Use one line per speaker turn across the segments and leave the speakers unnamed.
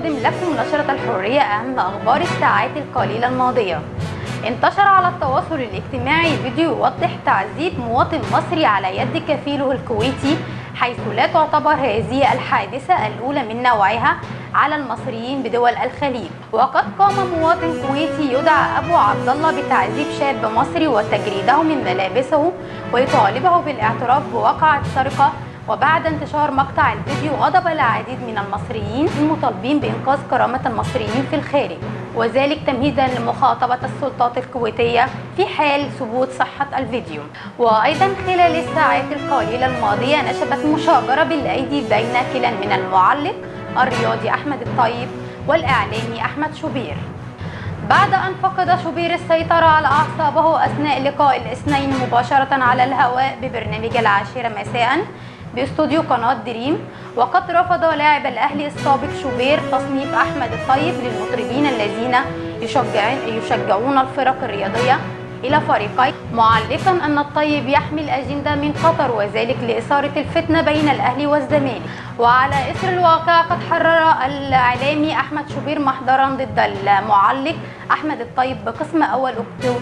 نقدم لكم نشرة الحرية أهم أخبار الساعات القليلة الماضية. انتشر على التواصل الاجتماعي فيديو يوضح تعذيب مواطن مصري على يد كفيله الكويتي، حيث لا تعتبر هذه الحادثة الأولى من نوعها على المصريين بدول الخليج. وقد قام مواطن كويتي يدعى أبو عبد الله بتعذيب شاب مصري وتجريده من ملابسه ويطالبه بالاعتراف بواقعة السرقة. وبعد انتشار مقطع الفيديو غضب العديد من المصريين المطالبين بإنقاذ كرامة المصريين في الخارج، وذلك تمهيدا لمخاطبة السلطات الكويتية في حال ثبوت صحة الفيديو. وأيضا خلال الساعات القليلة الماضية نشبت مشاجرة بالأيدي بين كلا من المعلق الرياضي أحمد الطيب والإعلامي أحمد شوبير، بعد أن فقد شوبير السيطرة على أعصابه أثناء لقاء الاثنين مباشرة على الهواء ببرنامج 10 مساء باستوديو قناة دريم. وقد رفض لاعب الأهلي السابق شوبير تصنيف أحمد الطيب للمطربين الذين يشجعون الفرق الرياضية إلى فريقين، معلقا أن الطيب يحمل أجندة من قطر وذلك لإثارة الفتنة بين الأهلي والزمالك. وعلى إثر الواقع قد حرر الإعلامي أحمد شوبير محضرا ضد المعلق أحمد الطيب بقسم أول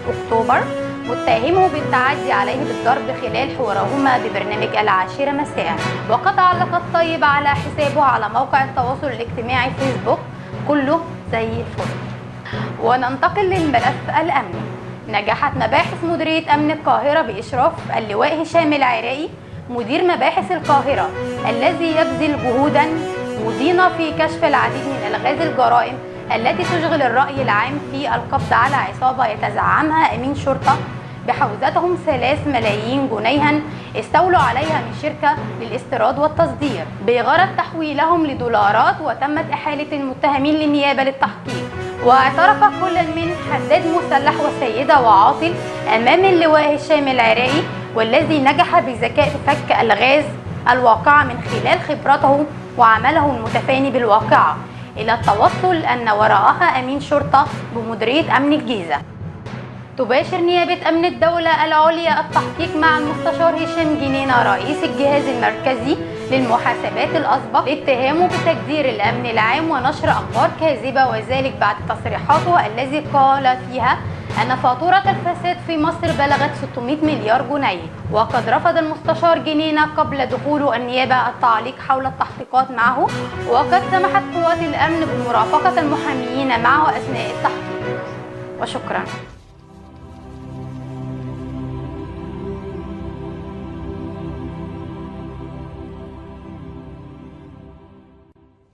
أكتوبر، متهمه بالتعدي عليه بالضرب خلال حوارهما ببرنامج 10 مساء. وقد علق الطيب على حسابه على موقع التواصل الاجتماعي فيسبوك: كله زي الفل. وننتقل للملف الأمني. نجحت مباحث مديرية أمن القاهرة بإشراف اللواء هشام العراقي مدير مباحث القاهرة الذي يبذل جهودا مضنية في كشف العديد من ألغاز الجرائم التي تشغل الرأي العام في القبض على عصابة يتزعمها أمين شرطة بحوزتهم 3 ملايين جنيها استولوا عليها من شركة للاستيراد والتصدير بغرض تحويلهم لدولارات، وتمت إحالة المتهمين للنيابة للتحقيق. واعترف كل من حداد مسلح وسيدة وعاطل أمام اللواء هشام العراقي، والذي نجح بذكاء في فك ألغاز الواقعة من خلال خبرته وعمله المتفاني بالواقعة إلى التوصل أن وراءها أمين شرطة بمديرية أمن الجيزة. تباشر نيابة أمن الدولة العليا التحقيق مع المستشار هشام جنينة رئيس الجهاز المركزي للمحاسبات الأسبق لاتهامه بتجدير الأمن العام ونشر أخبار كاذبة، وذلك بعد تصريحاته الذي قال فيها أن فاتورة الفساد في مصر بلغت 600 مليار جنيه. وقد رفض المستشار جنينة قبل دخول النيابة التعليق حول التحقيقات معه، وقد سمحت قوات الأمن بمرافقة المحاميين معه أثناء التحقيق. وشكرا.